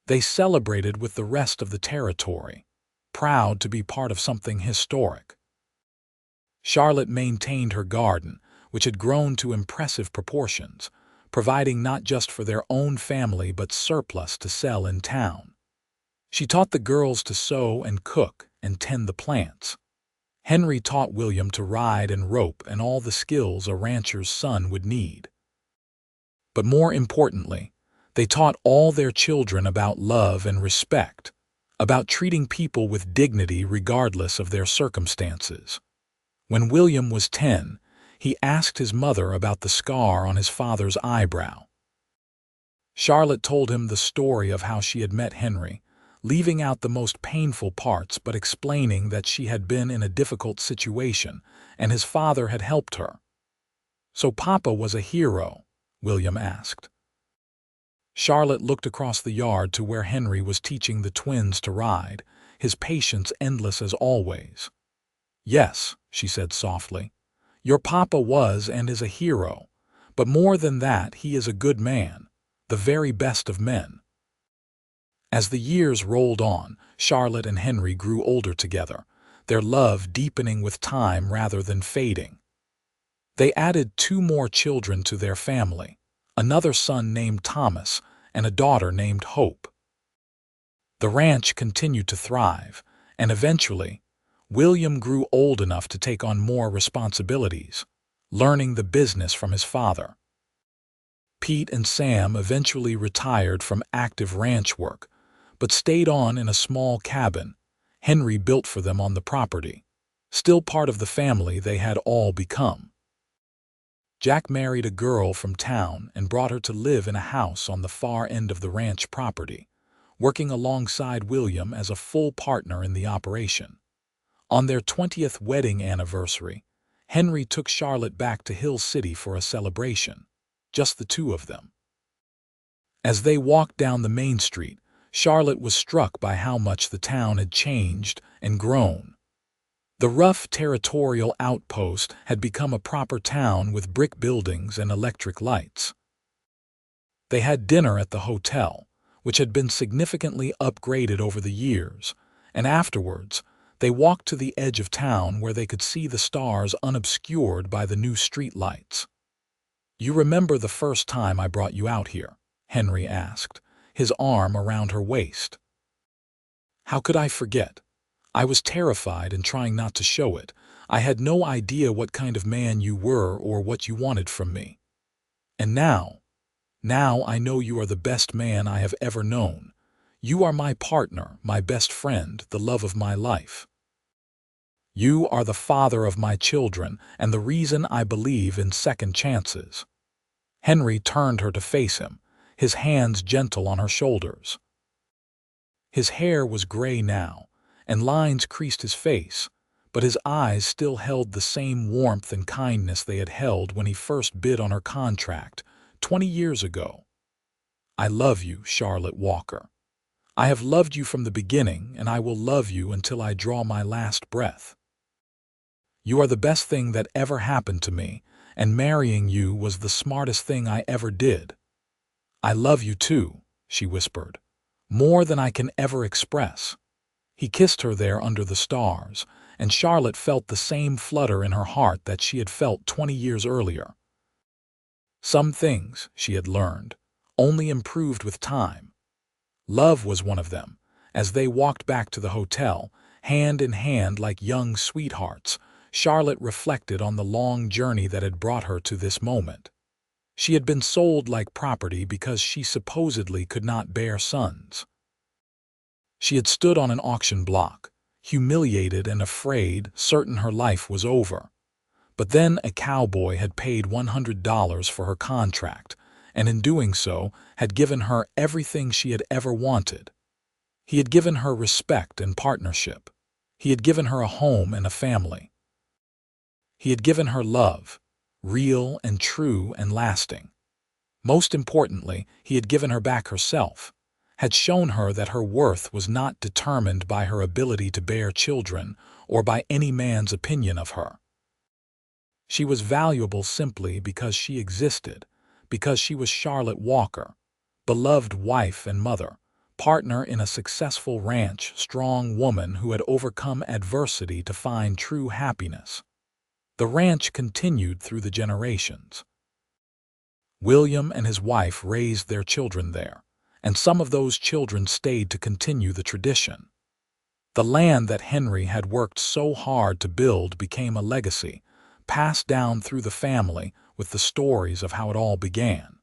they celebrated with the rest of the territory, proud to be part of something historic. Charlotte maintained her garden, which had grown to impressive proportions, providing not just for their own family but surplus to sell in town. She taught the girls to sew and cook and tend the plants. Henry taught William to ride and rope and all the skills a rancher's son would need. But more importantly, they taught all their children about love and respect, about treating people with dignity regardless of their circumstances. When William was 10, he asked his mother about the scar on his father's eyebrow. Charlotte told him the story of how she had met Henry, leaving out the most painful parts but explaining that she had been in a difficult situation and his father had helped her. "So Papa was a hero?" William asked. Charlotte looked across the yard to where Henry was teaching the twins to ride, his patience endless as always. "Yes," she said softly, "your Papa was and is a hero, but more than that, he is a good man, the very best of men." As the years rolled on, Charlotte and Henry grew older together, their love deepening with time rather than fading. They added 2 more children to their family, another son named Thomas and a daughter named Hope. The ranch continued to thrive, and eventually, William grew old enough to take on more responsibilities, learning the business from his father. Pete and Sam eventually retired from active ranch work, but stayed on in a small cabin Henry built for them on the property, still part of the family they had all become. Jack married a girl from town and brought her to live in a house on the far end of the ranch property, working alongside William as a full partner in the operation. On their 20th wedding anniversary, Henry took Charlotte back to Hill City for a celebration, just the 2 of them. As they walked down the main street, Charlotte was struck by how much the town had changed and grown. The rough territorial outpost had become a proper town with brick buildings and electric lights. They had dinner at the hotel, which had been significantly upgraded over the years, and afterwards, they walked to the edge of town where they could see the stars unobscured by the new street lights. "You remember the first time I brought you out here?" Henry asked, his arm around her waist. "How could I forget? I was terrified and trying not to show it. I had no idea what kind of man you were or what you wanted from me. And now I know you are the best man I have ever known. You are my partner, my best friend, the love of my life. You are the father of my children and the reason I believe in second chances." Henry turned her to face him, his hands gentle on her shoulders. His hair was gray now, and lines creased his face, but his eyes still held the same warmth and kindness they had held when he first bid on her contract 20 years ago. "I love you, Charlotte Walker. I have loved you from the beginning, and I will love you until I draw my last breath. You are the best thing that ever happened to me, and marrying you was the smartest thing I ever did. I love you too," she whispered, "more than I can ever express." He kissed her there under the stars, and Charlotte felt the same flutter in her heart that she had felt 20 years earlier. Some things, she had learned, only improved with time. Love was one of them. As they walked back to the hotel, hand in hand like young sweethearts, Charlotte reflected on the long journey that had brought her to this moment. She had been sold like property because she supposedly could not bear sons. She had stood on an auction block, humiliated and afraid, certain her life was over. But then a cowboy had paid $100 for her contract, and in doing so had given her everything she had ever wanted. He had given her respect and partnership. He had given her a home and a family. He had given her love, real and true and lasting. Most importantly, he had given her back herself, had shown her that her worth was not determined by her ability to bear children or by any man's opinion of her. She was valuable simply because she existed, because she was Charlotte Walker, beloved wife and mother, partner in a successful ranch, strong woman who had overcome adversity to find true happiness. The ranch continued through the generations. William and his wife raised their children there, and some of those children stayed to continue the tradition. The land that Henry had worked so hard to build became a legacy, passed down through the family with the stories of how it all began.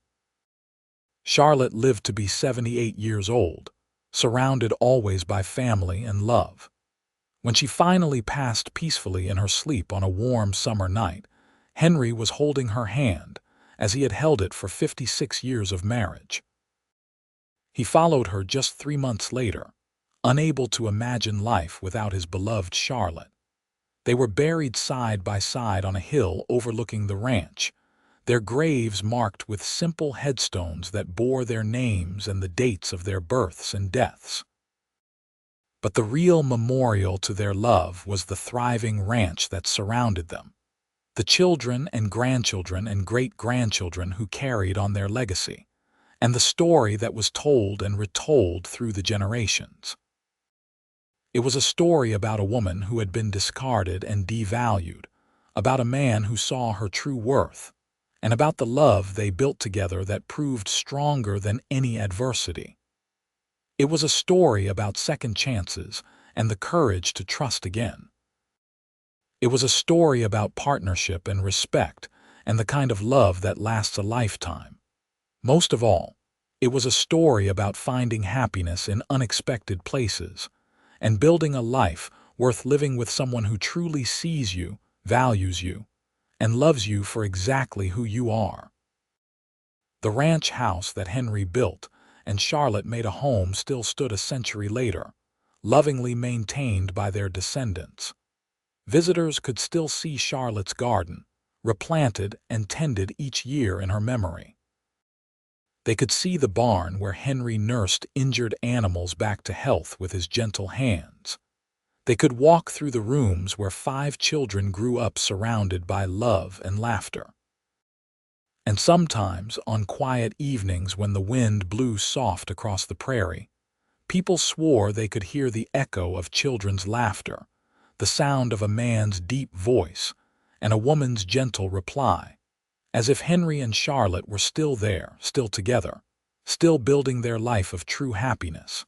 Charlotte lived to be 78 years old, surrounded always by family and love. When she finally passed peacefully in her sleep on a warm summer night, Henry was holding her hand, as he had held it for 56 years of marriage. He followed her just 3 months later, unable to imagine life without his beloved Charlotte. They were buried side by side on a hill overlooking the ranch, their graves marked with simple headstones that bore their names and the dates of their births and deaths. But the real memorial to their love was the thriving ranch that surrounded them, the children and grandchildren and great-grandchildren who carried on their legacy, and the story that was told and retold through the generations. It was a story about a woman who had been discarded and devalued, about a man who saw her true worth, and about the love they built together that proved stronger than any adversity. It was a story about second chances and the courage to trust again. It was a story about partnership and respect and the kind of love that lasts a lifetime. Most of all, it was a story about finding happiness in unexpected places and building a life worth living with someone who truly sees you, values you, and loves you for exactly who you are. The ranch house that Henry built and Charlotte made a home still stood a century later, lovingly maintained by their descendants. Visitors could still see Charlotte's garden, replanted and tended each year in her memory. They could see the barn where Henry nursed injured animals back to health with his gentle hands. They could walk through the rooms where 5 children grew up surrounded by love and laughter. And sometimes, on quiet evenings when the wind blew soft across the prairie, people swore they could hear the echo of children's laughter, the sound of a man's deep voice, and a woman's gentle reply, as if Henry and Charlotte were still there, still together, still building their life of true happiness.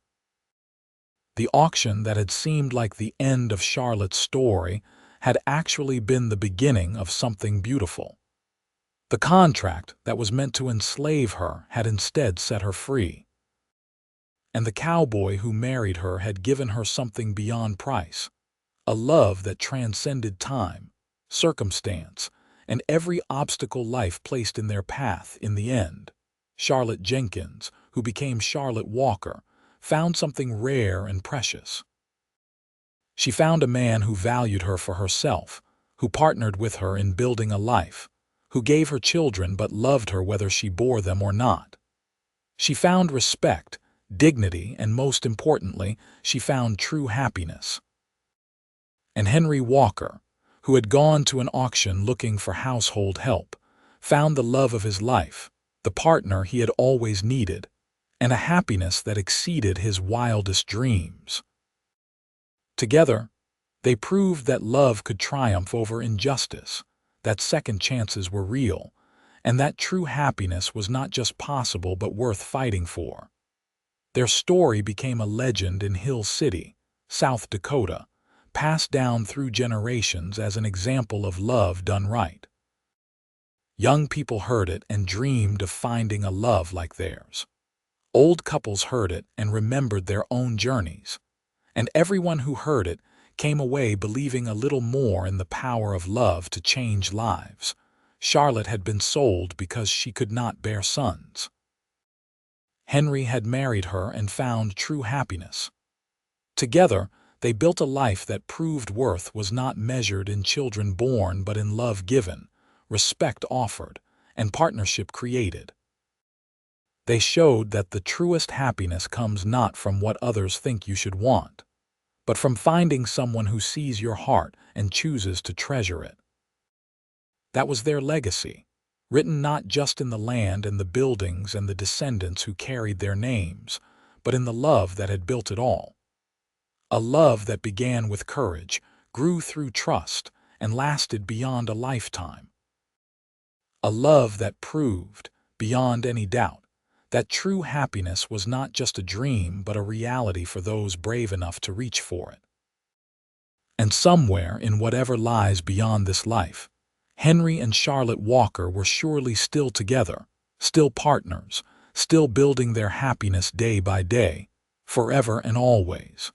The auction that had seemed like the end of Charlotte's story had actually been the beginning of something beautiful. The contract that was meant to enslave her had instead set her free. And the cowboy who married her had given her something beyond price, a love that transcended time, circumstance, and every obstacle life placed in their path. In the end, Charlotte Jenkins, who became Charlotte Walker, found something rare and precious. She found a man who valued her for herself, who partnered with her in building a life, who gave her children but loved her whether she bore them or not. She found respect, dignity, and most importantly, she found true happiness. And Henry Walker, who had gone to an auction looking for household help, found the love of his life, the partner he had always needed, and a happiness that exceeded his wildest dreams. Together, they proved that love could triumph over injustice, that second chances were real, and that true happiness was not just possible but worth fighting for. Their story became a legend in Hill City, South Dakota, passed down through generations as an example of love done right. Young people heard it and dreamed of finding a love like theirs. Old couples heard it and remembered their own journeys. And everyone who heard it came away believing a little more in the power of love to change lives. Charlotte had been sold because she could not bear sons. Henry had married her and found true happiness. Together, they built a life that proved worth was not measured in children born but in love given, respect offered, and partnership created. They showed that the truest happiness comes not from what others think you should want, but from finding someone who sees your heart and chooses to treasure it. That was their legacy, written not just in the land and the buildings and the descendants who carried their names, but in the love that had built it all. A love that began with courage, grew through trust, and lasted beyond a lifetime. A love that proved, beyond any doubt, that true happiness was not just a dream but a reality for those brave enough to reach for it. And somewhere in whatever lies beyond this life, Henry and Charlotte Walker were surely still together, still partners, still building their happiness day by day, forever and always.